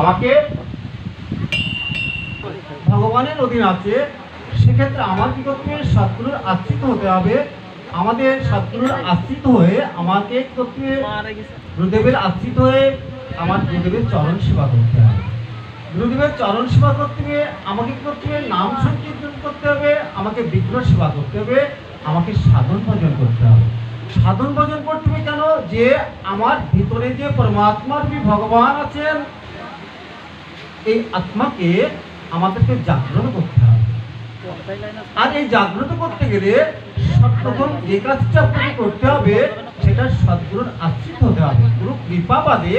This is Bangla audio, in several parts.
আমাকে ভগবানের অধীন আছে, সেক্ষেত্রে আমার কি করতে হবে? সদ্গুরুর আশ্রিত হতে হবে। আমাদের সদ্গুরুর আশ্রিত হয়ে আমাকে কি করতে হবে? গুরুদেবের আশ্রিত হয়ে আমার গুরুদেবের চরণ সেবা করতে হবে। গুরুদেবের চরণ সেবা করতে হবে, আমাকে কি করতে হবে? নাম সংকীর্তন করতে হবে, আমাকে বিগ্রহ সেবা করতে হবে, আমাকে সাধন ভজন করতে হবে। সাধন ভজন করতে হবে কেন? যে আমার ভিতরে যে পরমাত্মার ভগবান আছেন, এই আত্মাকে আমাদেরকে জাগ্রত করতে হবে। আর এই জাগ্রত করতে গেলে সর্বপ্রথম যে কাজটা আপনাকে করতে হবে সেটা সদ্গুরুর আশ্রিত হতে হবে। গুরু কৃপাবাদে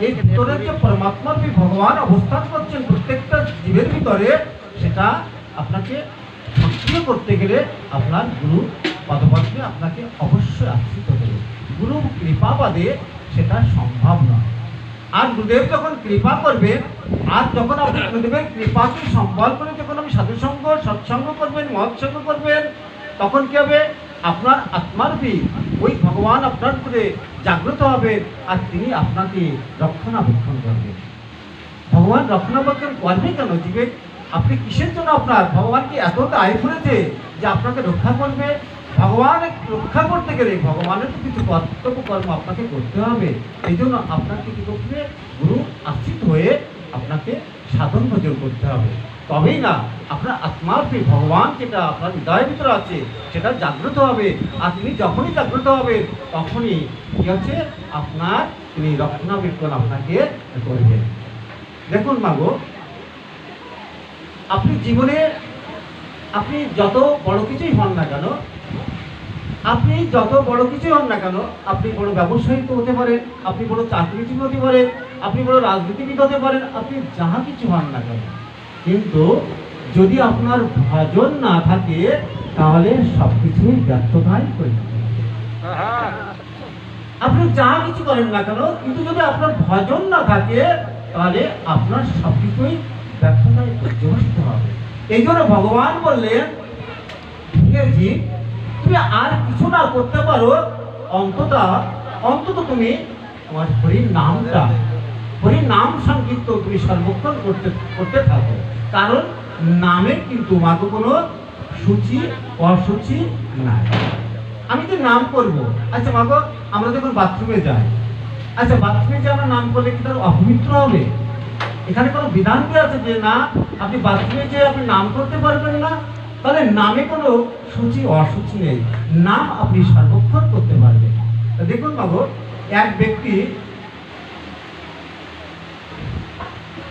এই ভিতরে যে পরমাত্মার ভগবান অবস্থান করছেন প্রত্যেকটা জীবের ভিতরে, সেটা আপনাকে সক্রিয় করতে গেলে আপনার গুরু পদপদ্মে আপনাকে অবশ্যই আশ্রিত হতে হবে। গুরু কৃপাবাদে সেটা সম্ভব নয়। আর গুরুদেব যখন কৃপা করবেন, আর যখন আপনি গুরুদেবের কৃপাকে সম্বল করে যখন আপনি সাধুসঙ্গ সৎসঙ্গ করবেন, মহৎসঙ্গ করবেন, তখন কি হবে? আপনার আত্মার ওই ভগবান আপনার উপরে জাগ্রত হবে, আর তিনি আপনাকে রক্ষণাবেক্ষণ করবেন। ভগবান রক্ষণাবেক্ষণ করবে কেন? জীবে আপনি কিসের জন্য? আপনার ভগবানকে এত দায় করেছে যে আপনাকে রক্ষা করবে। ভগবান রক্ষা করতে গেলে ভগবানের তো কিছু কর্তব্য কর্ম আপনাকে করতে হবে। এই জন্য আপনাকে কি করতে হবে? গুরু আশ্রিত হয়ে আপনাকে সাধন ভজন করতে হবে। তবেই না আপনার আত্মার ভগবান যেটা আপনার হৃদয়ের ভিতরে আছে সেটা জাগ্রত হবে। আর তিনি যখনই জাগ্রত হবে তখনই কি হচ্ছে? আপনার তিনি রক্ষণাবেক্ষণ আপনাকে করবেন। দেখুন মাগো, আপনি জীবনে আপনি যত বড় কিছুই হন না কেন, আপনি যত বড় কিছুই হন না কেন, আপনি বড় ব্যবসায়িক হতে পারেন, আপনি বড় চাকরিজীবী হতে পারেন, আপনি বড় রাজনীতিবিদ হতে পারেন, আপনি যাহা কিছু হন না কেন, কিন্তু যদি আপনার ভজন না থাকে তাহলে সবকিছুই ব্যর্থতায় পরিণত হবে। আপনি যাহা কিছু করেন না কেন, কিন্তু যদি আপনার ভজন না থাকে তাহলে আপনার সবকিছুই ব্যর্থতায় পর্যবসিত হবে। এই জন্য ভগবান বললেন, জি তুমি আর কিছু না করতে পারো, অন্তত তুমি তোমার হরির নামটা, হরির নাম সংকীর্তন তুমি সর্বক্ষণ করতে থাকো। কারণ নামে কিন্তু মাগো কোনো সূচি অসুচি নাই। আমি যে নাম করব, আচ্ছা মাগো আমরা যখন বাথরুমে যাই, আচ্ছা বাথরুমে যে আমরা নাম করলে কি তার অপবিত্র হবে? এখানে কোনো বিধান কি আছে যে না আপনি বাথরুমে যে আপনি নাম করতে পারবেন না? তাহলে নামে কোনো সূচি অসুচি নেই, নাম আপনি সর্বক্ষণ করতে পারবেন। দেখুন বাবু, এক ব্যক্তি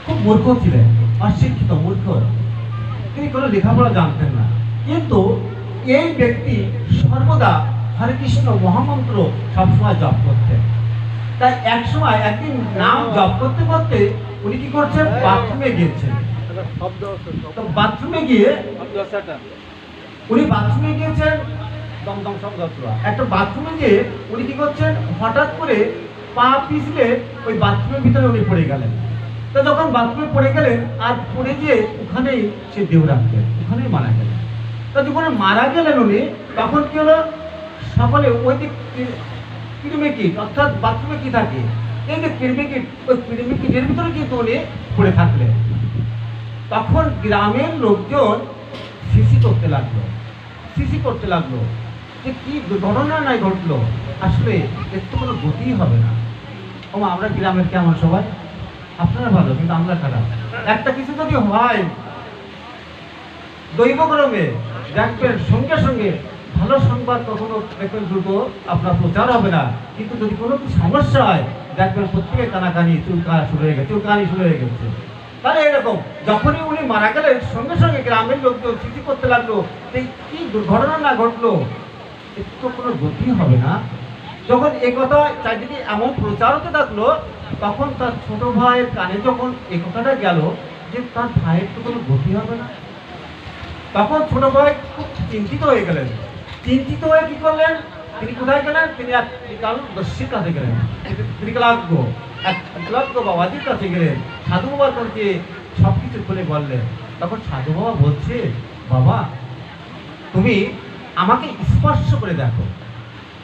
খুব মূর্খ ছিলেন, অশিক্ষিত মূর্খ, তিনি কোনো লেখাপড়া জানতেন না, কিন্তু এই ব্যক্তি সর্বদা হরে কৃষ্ণ মহামন্ত্র সবসময় জপ করতেন। তাই একদিন নাম জপ করতে করতে উনি কি করছেন? বাথরুমে গিয়েছেন। বাথরুমে গিয়ে উনি বাথরুমে গিয়েছেন, দমদম শব্দ একটা বাথরুমে গিয়ে উনি কি করছেন? হঠাৎ করে পা পিছলে ওই বাথরুমের ভিতরে উনি পড়ে গেলেন। তো যখন বাথরুমে পড়ে গেলেন আর পড়ে গিয়ে ওখানেই সে দেহ রাখলেন, ওখানেই মারা গেলেন। তো যখন মারা গেলেন উনি, তখন কি হলো? সকলে ওই যে পিরামিড, অর্থাৎ বাথরুমে কি থাকে, এই যে পিরামিড, ওই পিরামিডের ভিতরে কিন্তু উনি পড়ে থাকলেন। তখন গ্রামের লোকজন সিসি করতে লাগলো যে কি দুর্ঘটনা নাই ঘটলো, আসলে এর তো কোনো গতিই হবে না। আমরা গ্রামের কেমন সবাই? আপনারা ভালো, কিন্তু আমরা খারাপ। একটা কিছু যদি হয় দৈবক্রমে দেখবেন সঙ্গে সঙ্গে ভালো সংবাদ কখনো দেখবেন দ্রুত আপনার প্রচার হবে না, কিন্তু যদি কোনো কিছু সমস্যা হয় দেখবেন প্রত্যেকে কানাকানি চুলকানি শুরু হয়ে গেছে। তাহলে এরকম যখনই উনি মারা গেলেন সঙ্গে সঙ্গে গ্রামের লোকজন স্মৃতি করতে লাগলো কি দুর্ঘটনা না ঘটলো, একটু তো কোনো গতি হবে না। যখন এ কথা চারিদিকে এমন প্রচার হতে থাকলো, তখন তার ছোট ভাইয়ের কানে যখন এ কথাটা গেল যে তার ভাইয়ের তো কোনো গতি হবে না, তখন ছোট ভাই খুব চিন্তিত হয়ে গেলেন। চিন্তিত হয়ে কি করলেন? তিনি কোথায় গেলেন? তিনি এক দস্যির কাছে গেলেন, একলাগ্য বাবাজির কাছে গেলেন, সাধু বাবার কাছে সব কিছু খুলে বললেন। তখন সাধু বাবা বলছে, বাবা তুমি আমাকে স্পর্শ করে দেখো,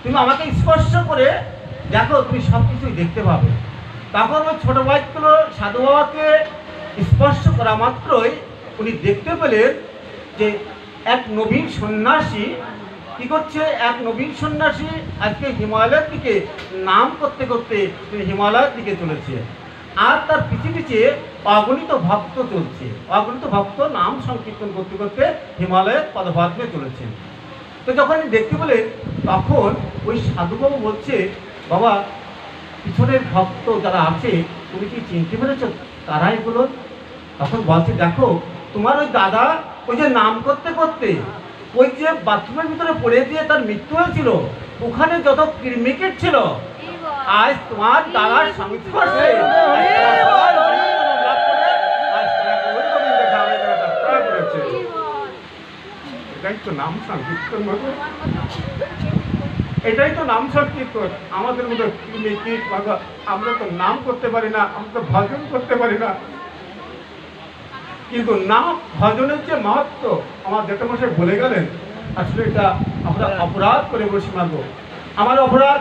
তুমি আমাকে স্পর্শ করে দেখো, তুমি সব কিছুই দেখতে পাবে। তখন ওই ছোট ভাইগুলো সাধু বাবাকে স্পর্শ করা মাত্রই উনি দেখতে পেলেন যে এক নবীন সন্ন্যাসী কি করছে। এক নবীন সন্ন্যাসী আজকে হিমালয়ের দিকে নাম করতে করতে তিনি হিমালয়ের দিকে চলেছে, আর তার পিছিয়ে পিছিয়ে অগণিত ভক্ত চলছে। অগণিত ভক্ত নাম সংকীর্তন করতে করতে হিমালয়ের পদপদ্মে চলেছেন। তো যখন দেখতে পেলেন তখন ওই সাধুবাবু বলছে, বাবা পিছনের ভক্ত যারা আছে তুমি কি চিনতে পেরেছ তারাই এগুলো? তখন বলছে, দেখো তোমার ওই দাদা ওই যে নাম করতে করতে ওই যে বাথরুমের ভিতরে পড়ে দিয়ে তার মৃত্যু হয়েছিল, ওখানে যত ক্রিমিকেট ছিল আজ তোমার দাদার সংস্পর্শে এটাই তো নাম সংকীর্তন। এটাই তো নাম সংকীর্তন। আমাদের মতো ক্রিমিকেট আমরা তো নাম করতে পারি না, আমরা তো ভজন করতে পারি না, কিন্তু নাম ভজনের যে মাহাত্ম আমার জ্যাঠামশাই বলে গেলেন, আসলে এটা আমরা অপরাধ করে বসে মানব। আমার অপরাধ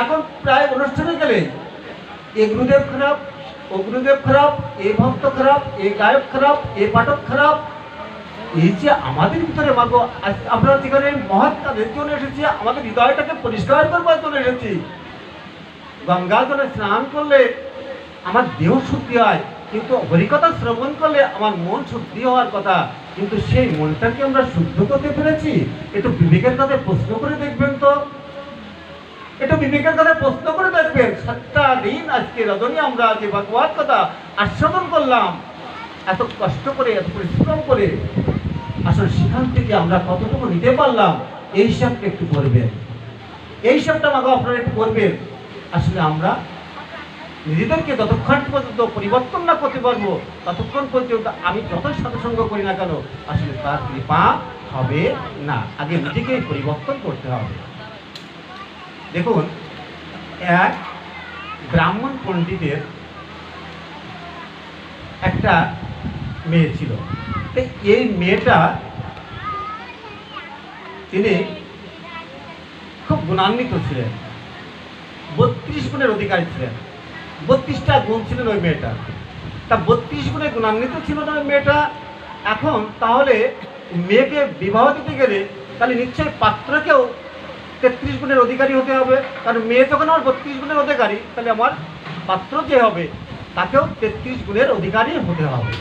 এখন প্রায় অনুষ্ঠানে গেলে এ গুরুদেব খারাপ, ও গুরুদেব খারাপ, এ ভক্ত খারাপ, এ গায়ক খারাপ, এ পাঠক খারাপ। এই যে আমাদের ভিতরে মাগো আমরা যেখানে মহৎ কাজের জন্য এসেছি, আমাদের হৃদয়টাকে পরিষ্কার করবার জন্য এসেছি। গঙ্গা জলে স্নান করলে আমার দেহ শুদ্ধি হয়, কিন্তু হরিকথা শ্রবণ করলে আমার মন শুদ্ধি হওয়ার কথা, কিন্তু সেই মনটাকে আমরা শুদ্ধ করতে পেরেছি? একটু বিবেকের কথা প্রশ্ন করে দেখবেন তো, একটু বিবেকের কথা প্রশ্ন করে দেখবেন। 7টা দিন আজকে রজনী আমরা যে ভগবত কথা আস্বাদন করলাম, এত কষ্ট করে এত পরিশ্রম করে, আসলে সেখান থেকে আমরা কতটুকু নিতে পারলাম এই হিসাবটা একটু করবেন। এই হিসাবটা আমাকে আপনারা একটু করবেন। আসলে আমরা নিজেদেরকে যতক্ষণ পর্যন্ত পরিবর্তন না করতে পারবো ততক্ষণ পর্যন্ত আমি যত সাধুসঙ্গ করি না কেন আসলে তার কৃপা হবে না। আগে নিজেকেই পরিবর্তন করতে হবে। দেখুন, এক ব্রাহ্মণ পণ্ডিতের একটা মেয়ে ছিল। এই মেয়েটা তিনি খুব গুণান্বিত ছিলেন, 32 গুণের অধিকারী ছিলেন। 32টা গুণ ছিলেন ওই মেয়েটা। তা 32 গুণে গুণান্বিত ছিল না ওই মেয়েটা। এখন তাহলে মেয়েকে বিবাহ দিতে গেলে তাহলে নিশ্চয়ই পাত্রকেও 33 গুণের অধিকারী হতে হবে। কারণ মেয়ে যখন আমার 32 গুণের অধিকারী, তাহলে আমার পাত্র যে হবে তাকেও 33 গুণের অধিকারী হতে হবে।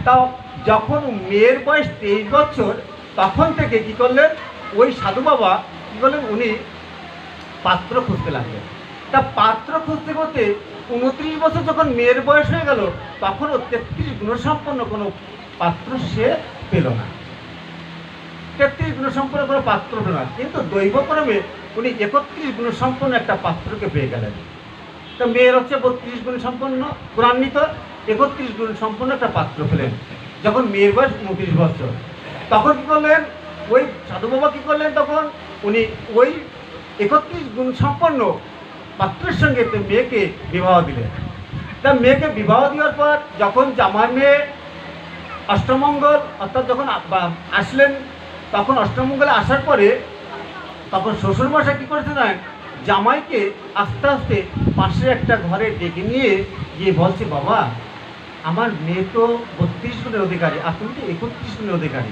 তাও যখন মেয়ের বয়স 23 বছর, তখন থেকে কী করলেন ওই সাধু বাবা কী করলেন, উনি পাত্র খুঁজতে লাগলেন। তা পাত্র খুঁজতে করতে 29 বছর যখন মেয়ের বয়স হয়ে গেল, তখনও 33 গুণসম্পন্ন কোনো পাত্র সে পেল না। 33 গুণসম্পন্ন কোনো পাত্র পেল না, কিন্তু দৈবক্রমে উনি 31 গুণসম্পন্ন একটা পাত্রকে পেয়ে গেলেন। তো মেয়ের হচ্ছে 32 গুণসম্পন্ন গুণান্বিত, 31 গুণসম্পন্ন একটা পাত্র পেলেন। যখন মেয়ের বয়স 29 বছর, তখন কী করলেন ওই সাধু বাবা কী করলেন, তখন উনি ওই 31 গুণসম্পন্ন পাত্রের সঙ্গে মেয়েকে বিবাহ দিলেন। তা মেয়েকে বিবাহ দেওয়ার পর যখন জামাই মেয়ে অষ্টমঙ্গল অর্থাৎ যখন আসলেন, তখন অষ্টমঙ্গলে আসার পরে তখন শ্বশুরমশাই কী করেছে না, জামাইকে আস্তে আস্তে পাশে একটা ঘরে ডেকে নিয়ে গিয়ে বলছে, বাবা আমার মেয়ে তো 32 গুণের অধিকারী, আর তুমি তো 31 গুণের অধিকারী।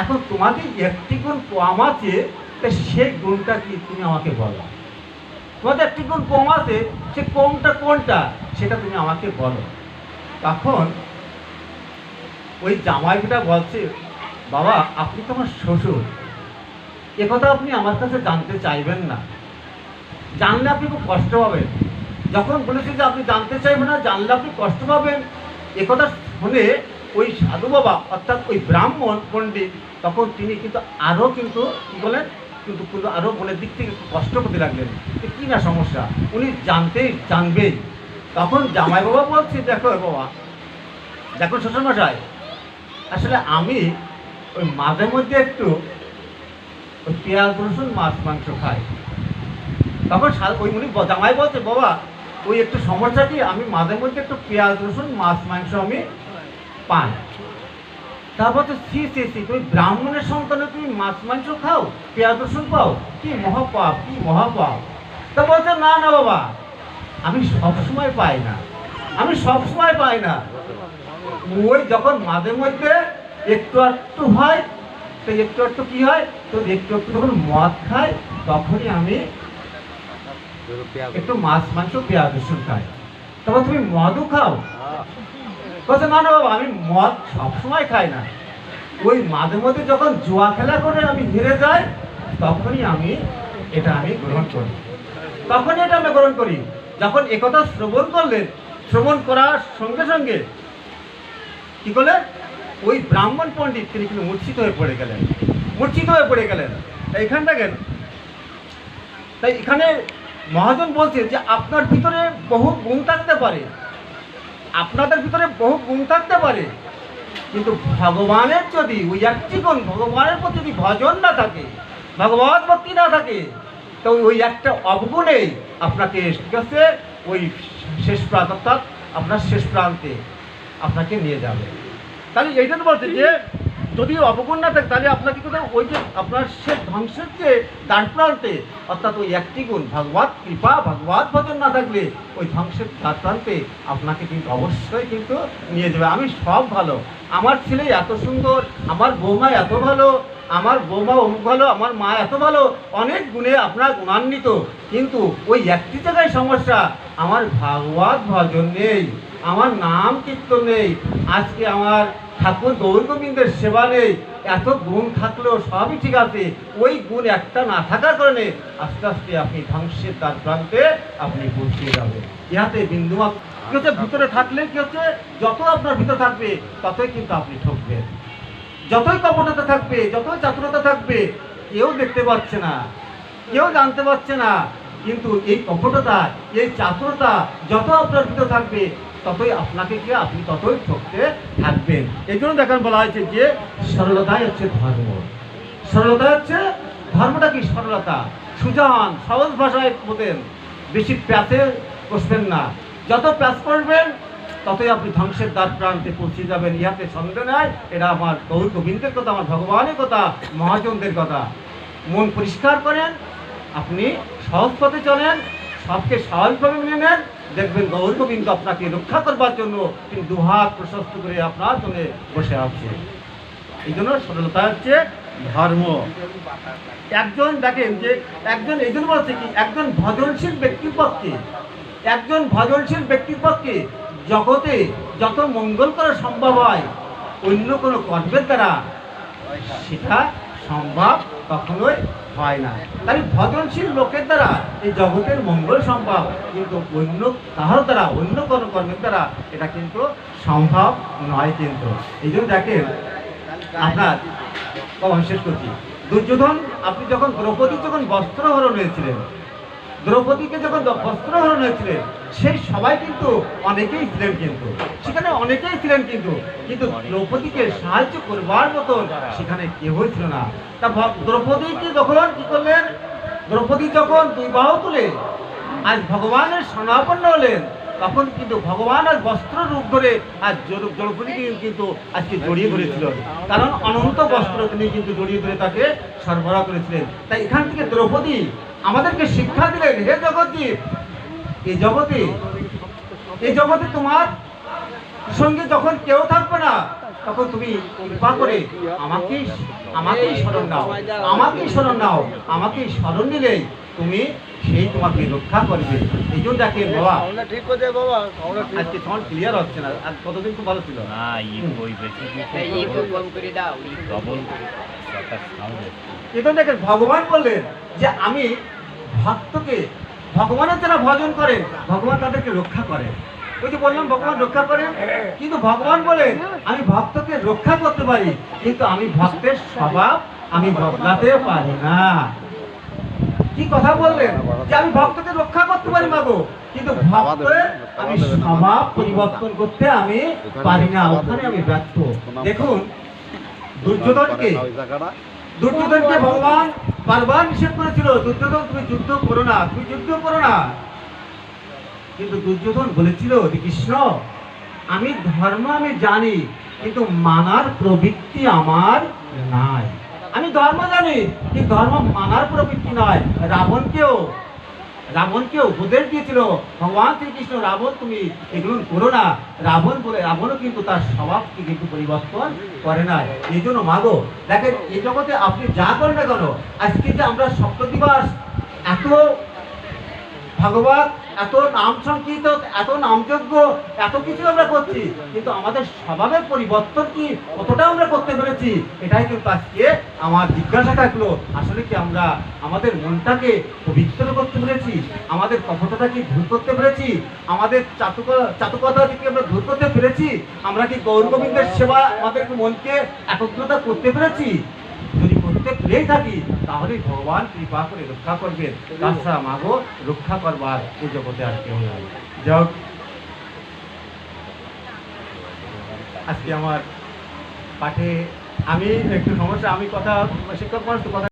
এখন তোমাদের একটি গুণ কম আছে, তা সেই গুণটা কি তুমি আমাকে বলো। তোমাদের একটি গুণ কম আছে, সে কমটা কোনটা সেটা তুমি আমাকে বলো। তখন ওই জামাইটা বলছে, বাবা আপনি তো আমার শ্বশুর, একথা আপনি আমার কাছে জানতে চাইবেন না, জানলে আপনি খুব কষ্ট পাবেন। যখন বলেছে যে আপনি জানতে চাইবেন না, জানলে আপনি কষ্ট পাবেন, একথা শুনে ওই সাধু বাবা অর্থাৎ ওই ব্রাহ্মণ পণ্ডিত তখন তিনি কিন্তু আরও কিন্তু কী বলেন, কিন্তু আরও মনের দিক থেকে কষ্ট করতে লাগলেন যে কী না সমস্যা, উনি জানবেই। তখন জামাই বাবা বলছে, দেখো বাবা, দেখো শ্বশুরমশাই, আসলে আমি ওই মাঝে মধ্যে একটু ওই পেঁয়াজ রসুন মাছ মাংস খাই। তখন ওই উনি জামাই বলছে, বাবা ওই একটু সমস্যা কি, আমি মাঝে মধ্যে একটু পেঁয়াজ রসুন মাছ মাংস আমি পাই। তারপর তো সি তুমি ব্রাহ্মণের সন্তানে তুমি মাছ মাংস খাও, পেঁয়াজ রসুন পাও, কি মহাপাপ, কি মহাপাপ। তা বলছে, না না বাবা, আমি সবসময় পাই না, আমি সবসময় পাই না। ওই যখন মাঝে মধ্যে একটু একটু হয়, তো একটু একটু কি হয়, তো একটু একটু যখন মদ খাই তখনই আমি একটু মাছ মাংস পেঁয়াজ রসুন খাই। তখন তুমি মদও খাও? বলছে না না বাবা, আমি মদ সবসময় খাই না। ওই মাঝে মধ্যে যখন জুয়া খেলা করে আমি হেরে যাই তখনই আমি এটা গ্রহণ করি, তখনই এটা আমি গ্রহণ করি। যখন একথা শ্রবণ করলেন, শ্রবণ করার সঙ্গে সঙ্গে কি করলেন, ওই ব্রাহ্মণ পণ্ডিত তিনি কিন্তু মূর্ছিত হয়ে পড়ে গেলেন, মূর্ছিত হয়ে পড়ে গেলেন। তাই এখান দেখেন, তাই এখানে মহাজন বলছে যে আপনার ভিতরে বহু গুণ থাকতে পারে, আপনাদের ভিতরে বহু গুণ থাকতে পারে, কিন্তু ভগবানের যদি ওই একটি গুণ, ভগবানের প্রতি যদি ভজন না থাকে, ভগবত ভক্তি না থাকে, তো ওই একটা অবগুণেই আপনাকে ঠিক আছে ওই শেষ প্রান্ত, অর্থাৎ আপনার শেষ প্রান্তে আপনাকে নিয়ে যাবে। তাহলে এইটা তো বলছে যে যদি অবগুণ না থাকে তাহলে আপনাকে কোথাও ওই যে আপনার সে ধ্বংসের যে দ্বার প্রান্তে, অর্থাৎ ওই একটি গুণ ভগবত কৃপা, ভগবত ভজন না থাকলে ওই ধ্বংসের দ্বার প্রান্তে আপনাকে কিন্তু অবশ্যই কিন্তু নিয়ে যাবে। আমি সব ভালো, আমার ছেলে এত সুন্দর, আমার বৌমা এত ভালো, আমার বৌমা অমুক ভালো, আমার মা এত ভালো, অনেক গুণে আপনার গুণান্বিত, কিন্তু ওই একটি জায়গায় সমস্যা, আমার ভাগবত ভজন নেই, আমার নাম কীর্তন নেই, আজকে আমার ঠাকুর গৌর গোবিন্দের সেবা নেই। এত গুণ থাকলেও সবই ঠিক আছে, ওই গুণ একটা না থাকার কারণে আস্তে আস্তে আপনি ধ্বংসের দ্বার প্রান্তে আপনি পৌঁছে যাবেন। ইহাতে বিন্দুমাত্র কি হচ্ছে, ভিতরে থাকলে কি হচ্ছে, যত আপনার ভিতরে থাকবে ততই কিন্তু আপনি ঠকবেন, যতই কপটতা থাকবে, যতই চাতুরতা থাকবে, কেউ দেখতে পাচ্ছে না, কেউ জানতে পারছে না, কিন্তু এই কপটতা, এই চাতুরতা যত আপনার ভিতরে থাকবে ততই আপনাকে কি আপনি ততই ঠকতে থাকবেন। এই জন্য দেখেন বলা হয়েছে যে সরলতাই হচ্ছে ধর্ম, সরলতা হচ্ছে ধর্মটা কি, সরলতা, সুজান সহজ ভাষায় বলেন, বেশি প্যাচে বসবেন না, যত প্যাচ করবেন ততই আপনি ধ্বংসের দ্বার প্রান্তে পৌঁছে যাবেন। ইহাতে সন্দেহ নাই, এটা আমার গৌর গোবিন্দের কথা, আমার ভগবানের কথা, মহাজনদের কথা। মন পরিষ্কার করেন, আপনি সহজ পথে চলেন, সবকে স্বাভাবিকভাবে মেনে নেন, দেখবেন গৌর গোবিন্দ আপনাকে রক্ষা করবার জন্য তিনি দুহাত প্রশস্ত করে আপনার জন্য বসে আছে। এই জন্য সরলতা হচ্ছে ধর্ম। একজন দেখেন যে একজন, এই জন্য বলছে কি, একজন ভজনশীল ব্যক্তির পক্ষে, একজন ভজনশীল ব্যক্তির পক্ষে জগতে যত মঙ্গল করা সম্ভব হয়, অন্য কোনো কর্মের দ্বারা সেটা সম্ভব কখনোই হয় না। তাই ভজনশীল লোকের দ্বারা এই জগতের মঙ্গল সম্ভব, কিন্তু অন্য কাহার দ্বারা, অন্য কোনো কর্মের দ্বারা এটা কিন্তু সম্ভব নয়। কিন্তু এই জন্য দেখেন আপনার কখন শেষ করছি, দুর্যোধন, আপনি যখন দ্রৌপদীর যখন বস্ত্রহরণ হয়েছিলেন, দ্রৌপদীকে যখন বস্ত্রহরণ হয়েছিলেন, সেই সবাই কিন্তু অনেকেই ছিলেন, কিন্তু সেখানে অনেকেই ছিলেন, কিন্তু কিন্তু দ্রৌপদীকে সাহায্য করবার মতন সেখানে কেউই ছিল না। তা দ্রৌপদীকে যখন কি করলেন, দ্রৌপদী যখন দুই বাহু তুলে আজ ভগবানের শরণাপন্ন হলেন, তখন কিন্তু ভগবান আর বস্ত্র রূপ ধরে আর দ্রৌপদীকে কিন্তু আজকে জড়িয়ে ধরেছিল, কারণ অনন্ত বস্ত্র তিনি কিন্তু জড়িয়ে ধরে তাকে সরবরাহ করেছিলেন। তাই এখান থেকে দ্রৌপদী আমাদেরকে শিক্ষা দিলেন, হে জগৎজীব, এই জগতে তোমার সঙ্গে যখন কেউ থাকবে না, তখন তুমি কৃপা করে আমাকেই স্মরণ নাও, আমাকেই স্মরণ নাও, আমাকেই স্মরণ নিলেই তুমি সেই তোমাকে রক্ষা করবে। এই জন্য দেখে বাবা, ঠিক আছে বাবা, আজকে তোমার ক্লিয়ার হচ্ছে না, আর কতদিন খুব ভালো ছিল না, এটা দেখেন ভগবান বললেন যে আমি ভক্তকে, ভগবানের যারা ভজন করেন ভগবান তাদেরকে রক্ষা করেন। ওই যে বললাম ভগবান রক্ষা করেন, কিন্তু ভগবান বলেন আমি ভক্তকে রক্ষা করতে পারি, কিন্তু আমি ভক্তের স্বভাব আমি বদলাতে পারি না। কি কথা বললেন যে আমি ভক্তকে রক্ষা করতে পারি মাগো, কিন্তু ভক্তের আমি স্বভাব পরিবর্তন করতে আমি পারি না, ওখানে আমি ব্যর্থ। দেখুন দুর্যোধনকে ভগবান বারবার নিষেধ করেছিল, দুর্যোধন তুমি যুদ্ধ করো না, তুমি যুদ্ধ করো না, কিন্তু দুর্যোধন বলেছিল কৃষ্ণ আমি ধর্ম আমি জানি, কিন্তু মানার প্রবৃত্তি আমার নাই। আমি ধর্ম জানি কিন্তু ধর্ম মানার প্রবৃত্তি নয়। রাবণকে উপদেশ দিয়েছিল ভগবান শ্রীকৃষ্ণ, রাবণ তুমি এগুলো করো না। রাবণও কিন্তু তার স্বভাবকে কিন্তু পরিবর্তন করে না। এই জন্য মাগো দেখেন, এই জগতে আপনি যা করেন না কেন, আজকে যে আমরা সপ্তদিবস এত ভাগবত, এত নাম সংকীর্তন, এত নামযজ্ঞ, এত কিছু আমরা করছি, কিন্তু আমাদের স্বভাবের পরিবর্তন কি কতটা আমরা করতে পেরেছি? এটাই কিন্তু আজকে আমার জিজ্ঞাসা থাকলো, আসলে কি আমরা আমাদের মনটাকে পবিত্র করতে পেরেছি? আমাদের কপটতা কি দূর করতে পেরেছি? আমাদের চাতকতা কি আমরা দূর করতে পেরেছি? আমরা কি গৌর গোবিন্দের সেবা আমাদের মনকে একত্রতা করতে পেরেছি? যদি করতে পেরেই থাকি, তাহলে ভগবান কৃপা করে রক্ষা করবেন। তাছাড়া মাগো, রক্ষা করবার এই জগতে আর কেউ নাই। যাই হোক, আজকে আমার পাঠে আমি একটু সমস্যা, আমি কথা শিক্ষক মানুষ তো কথা